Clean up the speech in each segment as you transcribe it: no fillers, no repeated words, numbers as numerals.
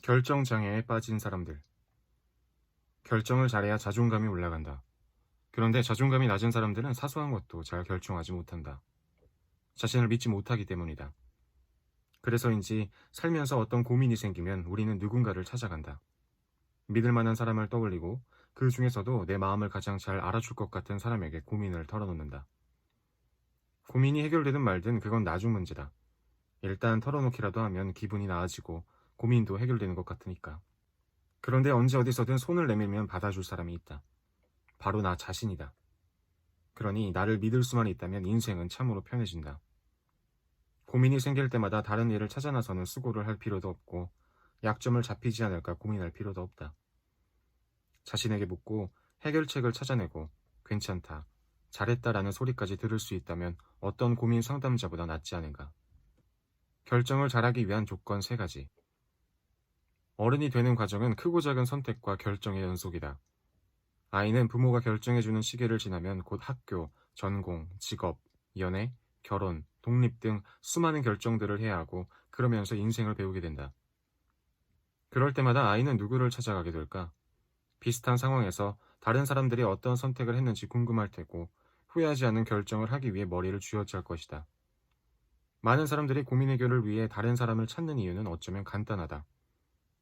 결정장애에 빠진 사람들. 결정을 잘해야 자존감이 올라간다. 그런데 자존감이 낮은 사람들은 사소한 것도 잘 결정하지 못한다. 자신을 믿지 못하기 때문이다. 그래서인지 살면서 어떤 고민이 생기면 우리는 누군가를 찾아간다. 믿을 만한 사람을 떠올리고 그 중에서도 내 마음을 가장 잘 알아줄 것 같은 사람에게 고민을 털어놓는다. 고민이 해결되든 말든 그건 나중 문제다. 일단 털어놓기라도 하면 기분이 나아지고 고민도 해결되는 것 같으니까. 그런데 언제 어디서든 손을 내밀면 받아줄 사람이 있다. 바로 나 자신이다. 그러니 나를 믿을 수만 있다면 인생은 참으로 편해진다. 고민이 생길 때마다 다른 일을 찾아 나서는 수고를 할 필요도 없고 약점을 잡히지 않을까 고민할 필요도 없다. 자신에게 묻고 해결책을 찾아내고 괜찮다, 잘했다라는 소리까지 들을 수 있다면 어떤 고민 상담자보다 낫지 않은가. 결정을 잘하기 위한 조건 3가지. 어른이 되는 과정은 크고 작은 선택과 결정의 연속이다. 아이는 부모가 결정해주는 시기를 지나면 곧 학교, 전공, 직업, 연애, 결혼, 독립 등 수많은 결정들을 해야 하고 그러면서 인생을 배우게 된다. 그럴 때마다 아이는 누구를 찾아가게 될까? 비슷한 상황에서 다른 사람들이 어떤 선택을 했는지 궁금할 테고 후회하지 않는 결정을 하기 위해 머리를 쥐어짤 것이다. 많은 사람들이 고민 해결을 위해 다른 사람을 찾는 이유는 어쩌면 간단하다.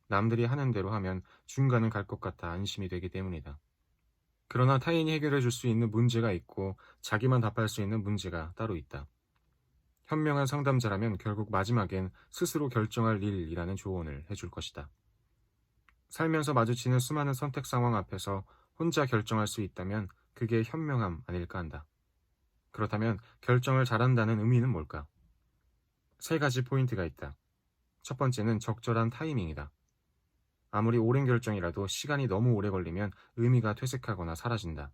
남들이 하는 대로 하면 중간은 갈 것 같아 안심이 되기 때문이다. 그러나 타인이 해결해 줄 수 있는 문제가 있고 자기만 답할 수 있는 문제가 따로 있다. 현명한 상담자라면 결국 마지막엔 스스로 결정할 일이라는 조언을 해줄 것이다. 살면서 마주치는 수많은 선택 상황 앞에서 혼자 결정할 수 있다면 그게 현명함 아닐까 한다. 그렇다면 결정을 잘한다는 의미는 뭘까? 3가지 포인트가 있다. 첫 번째는 적절한 타이밍이다. 아무리 오랜 결정이라도 시간이 너무 오래 걸리면 의미가 퇴색하거나 사라진다.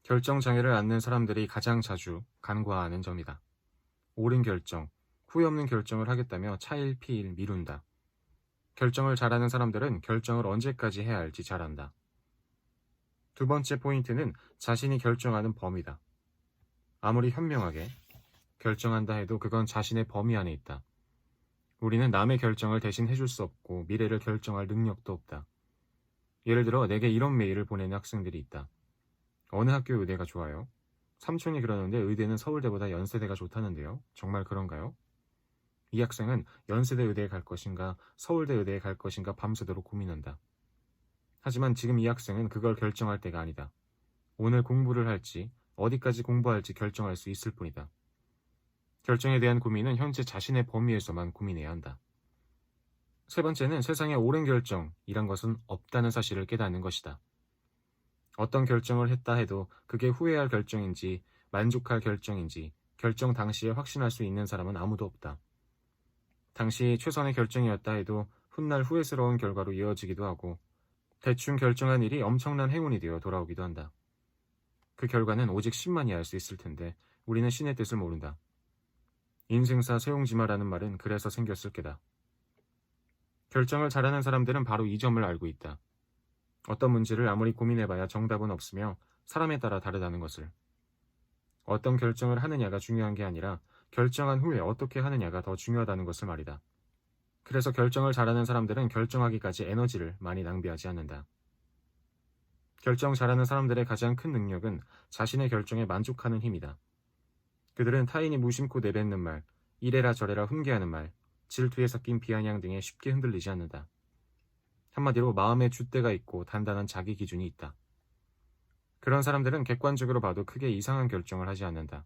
결정 장애를 앓는 사람들이 가장 자주 간과하는 점이다. 옳은 결정, 후회 없는 결정을 하겠다며 차일피일 미룬다. 결정을 잘하는 사람들은 결정을 언제까지 해야 할지 잘 안다. 두 번째 포인트는 자신이 결정하는 범위다. 아무리 현명하게 결정한다 해도 그건 자신의 범위 안에 있다. 우리는 남의 결정을 대신 해줄 수 없고 미래를 결정할 능력도 없다. 예를 들어 내게 이런 메일을 보내는 학생들이 있다. 어느 학교 의대가 좋아요? 삼촌이 그러는데 의대는 서울대보다 연세대가 좋다는데요. 정말 그런가요? 이 학생은 연세대 의대에 갈 것인가 서울대 의대에 갈 것인가 밤새도록 고민한다. 하지만 지금 이 학생은 그걸 결정할 때가 아니다. 오늘 공부를 할지 어디까지 공부할지 결정할 수 있을 뿐이다. 결정에 대한 고민은 현재 자신의 범위에서만 고민해야 한다. 세 번째는 세상에 옳은 결정이란 것은 없다는 사실을 깨닫는 것이다. 어떤 결정을 했다 해도 그게 후회할 결정인지 만족할 결정인지 결정 당시에 확신할 수 있는 사람은 아무도 없다. 당시 최선의 결정이었다 해도 훗날 후회스러운 결과로 이어지기도 하고 대충 결정한 일이 엄청난 행운이 되어 돌아오기도 한다. 그 결과는 오직 신만이 알 수 있을 텐데 우리는 신의 뜻을 모른다. 인생사 세옹지마라는 말은 그래서 생겼을 게다. 결정을 잘하는 사람들은 바로 이 점을 알고 있다. 어떤 문제를 아무리 고민해봐야 정답은 없으며 사람에 따라 다르다는 것을. 어떤 결정을 하느냐가 중요한 게 아니라 결정한 후에 어떻게 하느냐가 더 중요하다는 것을 말이다. 그래서 결정을 잘하는 사람들은 결정하기까지 에너지를 많이 낭비하지 않는다. 결정 잘하는 사람들의 가장 큰 능력은 자신의 결정에 만족하는 힘이다. 그들은 타인이 무심코 내뱉는 말, 이래라 저래라 훈계하는 말, 질투에 섞인 비아냥 등에 쉽게 흔들리지 않는다. 한마디로 마음에 줏대가 있고 단단한 자기 기준이 있다. 그런 사람들은 객관적으로 봐도 크게 이상한 결정을 하지 않는다.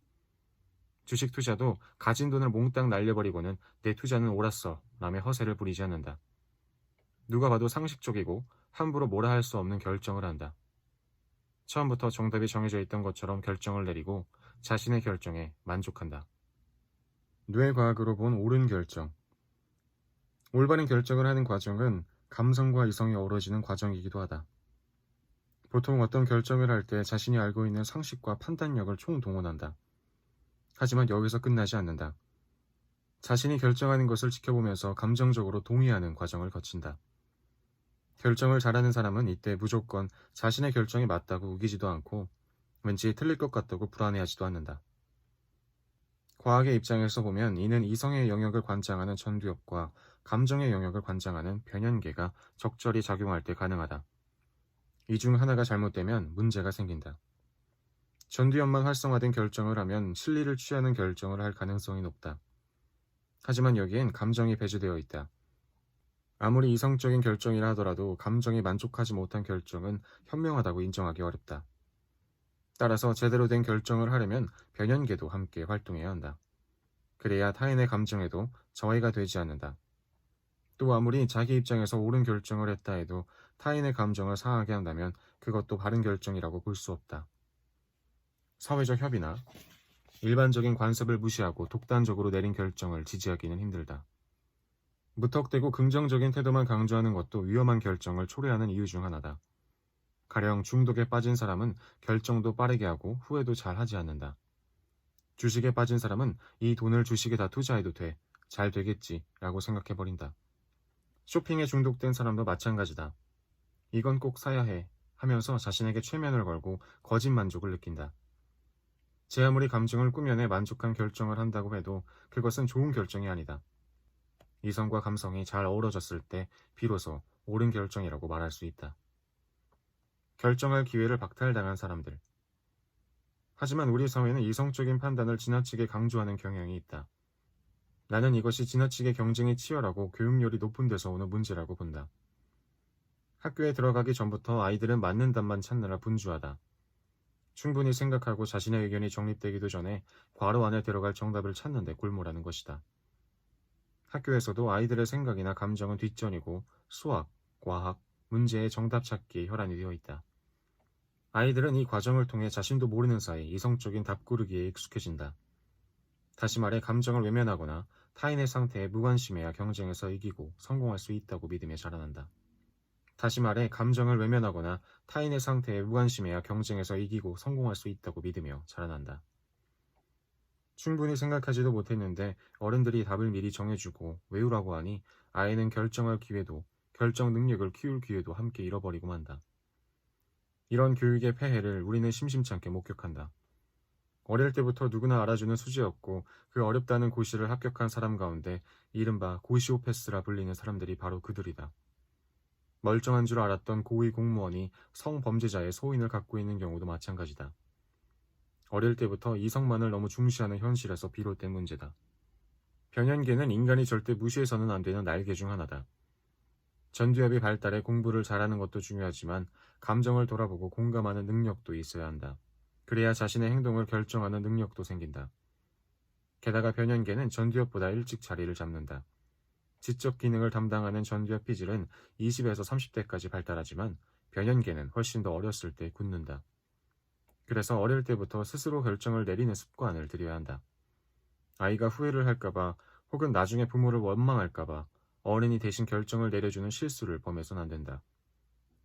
주식 투자도 가진 돈을 몽땅 날려버리고는 내 투자는 옳았어 라며 허세를 부리지 않는다. 누가 봐도 상식적이고 함부로 뭐라 할 수 없는 결정을 한다. 처음부터 정답이 정해져 있던 것처럼 결정을 내리고 자신의 결정에 만족한다. 뇌과학으로 본 옳은 결정. 올바른 결정을 하는 과정은 감성과 이성이 어우러지는 과정이기도 하다. 보통 어떤 결정을 할 때 자신이 알고 있는 상식과 판단력을 총동원한다. 하지만 여기서 끝나지 않는다. 자신이 결정하는 것을 지켜보면서 감정적으로 동의하는 과정을 거친다. 결정을 잘하는 사람은 이때 무조건 자신의 결정이 맞다고 우기지도 않고 왠지 틀릴 것 같다고 불안해하지도 않는다. 과학의 입장에서 보면 이는 이성의 영역을 관장하는 전두엽과 감정의 영역을 관장하는 변연계가 적절히 작용할 때 가능하다. 이 중 하나가 잘못되면 문제가 생긴다. 전두엽만 활성화된 결정을 하면 실리를 취하는 결정을 할 가능성이 높다. 하지만 여기엔 감정이 배제되어 있다. 아무리 이성적인 결정이라 하더라도 감정이 만족하지 못한 결정은 현명하다고 인정하기 어렵다. 따라서 제대로 된 결정을 하려면 변연계도 함께 활동해야 한다. 그래야 타인의 감정에도 저해가 되지 않는다. 또 아무리 자기 입장에서 옳은 결정을 했다 해도 타인의 감정을 상하게 한다면 그것도 바른 결정이라고 볼 수 없다. 사회적 협의나 일반적인 관습을 무시하고 독단적으로 내린 결정을 지지하기는 힘들다. 무턱대고 긍정적인 태도만 강조하는 것도 위험한 결정을 초래하는 이유 중 하나다. 가령 중독에 빠진 사람은 결정도 빠르게 하고 후회도 잘 하지 않는다. 주식에 빠진 사람은 이 돈을 주식에 다 투자해도 돼, 잘 되겠지 라고 생각해버린다. 쇼핑에 중독된 사람도 마찬가지다. 이건 꼭 사야 해 하면서 자신에게 최면을 걸고 거짓 만족을 느낀다. 제 아무리 감정을 꾸며내 만족한 결정을 한다고 해도 그것은 좋은 결정이 아니다. 이성과 감성이 잘 어우러졌을 때 비로소 옳은 결정이라고 말할 수 있다. 결정할 기회를 박탈당한 사람들. 하지만 우리 사회는 이성적인 판단을 지나치게 강조하는 경향이 있다. 나는 이것이 지나치게 경쟁이 치열하고 교육열이 높은 데서 오는 문제라고 본다. 학교에 들어가기 전부터 아이들은 맞는 답만 찾느라 분주하다. 충분히 생각하고 자신의 의견이 정립되기도 전에 괄호 안에 들어갈 정답을 찾는 데 골몰하는 것이다. 학교에서도 아이들의 생각이나 감정은 뒷전이고 수학, 과학, 문제의 정답 찾기에 혈안이 되어 있다. 아이들은 이 과정을 통해 자신도 모르는 사이 이성적인 답 고르기에 익숙해진다. 다시 말해 감정을 외면하거나 타인의 상태에 무관심해야 경쟁에서 이기고 성공할 수 있다고 믿으며 자라난다. 다시 말해 감정을 외면하거나 타인의 상태에 무관심해야 경쟁에서 이기고 성공할 수 있다고 믿으며 자라난다. 충분히 생각하지도 못했는데 어른들이 답을 미리 정해주고 외우라고 하니 아이는 결정할 기회도 결정 능력을 키울 기회도 함께 잃어버리고 만다. 이런 교육의 폐해를 우리는 심심치 않게 목격한다. 어릴 때부터 누구나 알아주는 수지였고 그 어렵다는 고시를 합격한 사람 가운데 이른바 고시오패스라 불리는 사람들이 바로 그들이다. 멀쩡한 줄 알았던 고위 공무원이 성범죄자의 소인을 갖고 있는 경우도 마찬가지다. 어릴 때부터 이성만을 너무 중시하는 현실에서 비롯된 문제다. 변연계는 인간이 절대 무시해서는 안 되는 날개 중 하나다. 전두엽이 발달해 공부를 잘하는 것도 중요하지만 감정을 돌아보고 공감하는 능력도 있어야 한다. 그래야 자신의 행동을 결정하는 능력도 생긴다. 게다가 변연계는 전두엽보다 일찍 자리를 잡는다. 지적 기능을 담당하는 전두엽 피질은 20에서 30대까지 발달하지만 변연계는 훨씬 더 어렸을 때 굳는다. 그래서 어릴 때부터 스스로 결정을 내리는 습관을 들여야 한다. 아이가 후회를 할까봐 혹은 나중에 부모를 원망할까봐 어른이 대신 결정을 내려주는 실수를 범해서는 안 된다.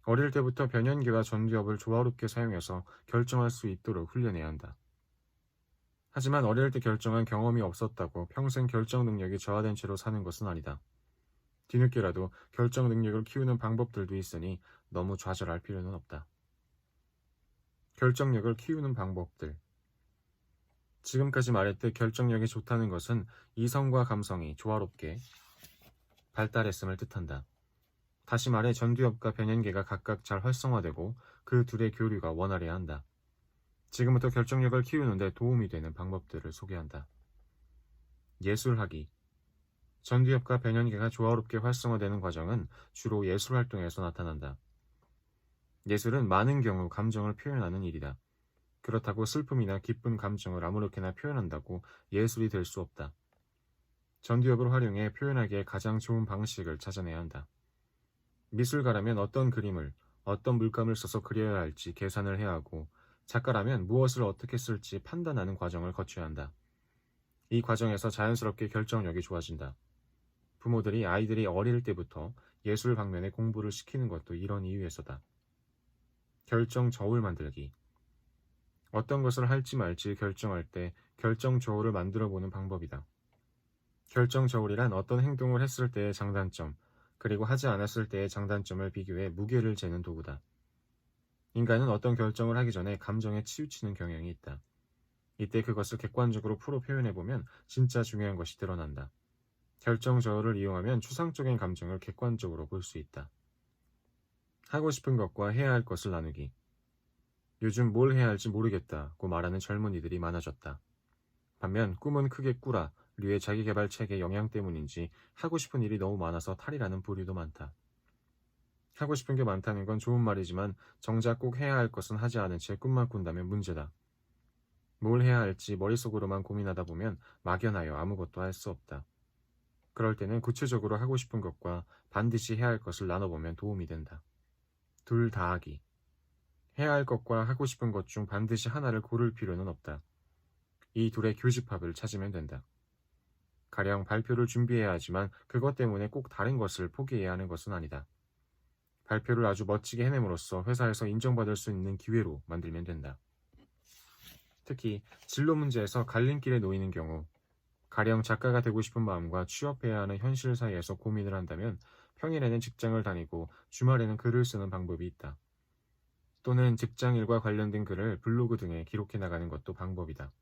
어릴 때부터 변연계와 전두엽을 조화롭게 사용해서 결정할 수 있도록 훈련해야 한다. 하지만 어릴 때 결정한 경험이 없었다고 평생 결정 능력이 저하된 채로 사는 것은 아니다. 뒤늦게라도 결정 능력을 키우는 방법들도 있으니 너무 좌절할 필요는 없다. 결정력을 키우는 방법들. 지금까지 말했듯 결정력이 좋다는 것은 이성과 감성이 조화롭게 발달했음을 뜻한다. 다시 말해 전두엽과 변연계가 각각 잘 활성화되고 그 둘의 교류가 원활해야 한다. 지금부터 결정력을 키우는 데 도움이 되는 방법들을 소개한다. 예술하기. 전두엽과 변연계가 조화롭게 활성화되는 과정은 주로 예술활동에서 나타난다. 예술은 많은 경우 감정을 표현하는 일이다. 그렇다고 슬픔이나 기쁜 감정을 아무렇게나 표현한다고 예술이 될 수 없다. 전두엽을 활용해 표현하기에 가장 좋은 방식을 찾아내야 한다. 미술가라면 어떤 그림을, 어떤 물감을 써서 그려야 할지 계산을 해야 하고 작가라면 무엇을 어떻게 쓸지 판단하는 과정을 거쳐야 한다. 이 과정에서 자연스럽게 결정력이 좋아진다. 부모들이 아이들이 어릴 때부터 예술 방면에 공부를 시키는 것도 이런 이유에서다. 결정 저울 만들기. 어떤 것을 할지 말지 결정할 때 결정 저울을 만들어 보는 방법이다. 결정 저울이란 어떤 행동을 했을 때의 장단점, 그리고 하지 않았을 때의 장단점을 비교해 무게를 재는 도구다. 인간은 어떤 결정을 하기 전에 감정에 치우치는 경향이 있다. 이때 그것을 객관적으로 풀어 표현해보면 진짜 중요한 것이 드러난다. 결정 저어를 이용하면 추상적인 감정을 객관적으로 볼 수 있다. 하고 싶은 것과 해야 할 것을 나누기. 요즘 뭘 해야 할지 모르겠다고 말하는 젊은이들이 많아졌다. 반면 꿈은 크게 꾸라 류의 자기계발 책의 영향 때문인지 하고 싶은 일이 너무 많아서 탈이라는 부류도 많다. 하고 싶은 게 많다는 건 좋은 말이지만 정작 꼭 해야 할 것은 하지 않은 채 꿈만 꾼다면 문제다. 뭘 해야 할지 머릿속으로만 고민하다 보면 막연하여 아무것도 할 수 없다. 그럴 때는 구체적으로 하고 싶은 것과 반드시 해야 할 것을 나눠보면 도움이 된다. 둘 다 하기. 해야 할 것과 하고 싶은 것 중 반드시 하나를 고를 필요는 없다. 이 둘의 교집합을 찾으면 된다. 가령 발표를 준비해야 하지만 그것 때문에 꼭 다른 것을 포기해야 하는 것은 아니다. 발표를 아주 멋지게 해냄으로써 회사에서 인정받을 수 있는 기회로 만들면 된다. 특히 진로 문제에서 갈림길에 놓이는 경우 가령 작가가 되고 싶은 마음과 취업해야 하는 현실 사이에서 고민을 한다면 평일에는 직장을 다니고 주말에는 글을 쓰는 방법이 있다. 또는 직장일과 관련된 글을 블로그 등에 기록해 나가는 것도 방법이다.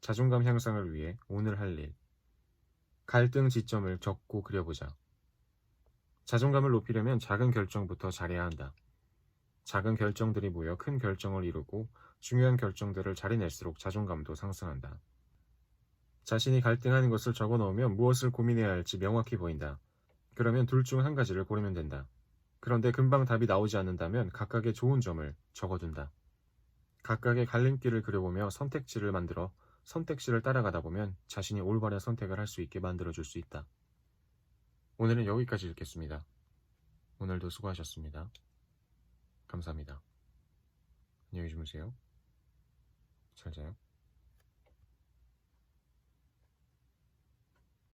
자존감 향상을 위해 오늘 할 일. 갈등 지점을 적고 그려보자. 자존감을 높이려면 작은 결정부터 잘해야 한다. 작은 결정들이 모여 큰 결정을 이루고 중요한 결정들을 잘 해낼수록 자존감도 상승한다. 자신이 갈등하는 것을 적어 놓으면 무엇을 고민해야 할지 명확히 보인다. 그러면 둘 중 한 가지를 고르면 된다. 그런데 금방 답이 나오지 않는다면 각각의 좋은 점을 적어둔다. 각각의 갈림길을 그려보며 선택지를 만들어 선택지를 따라가다 보면 자신이 올바른 선택을 할 수 있게 만들어줄 수 있다. 오늘은 여기까지 읽겠습니다. 오늘도 수고하셨습니다. 감사합니다. 안녕히 주무세요. 잘 자요.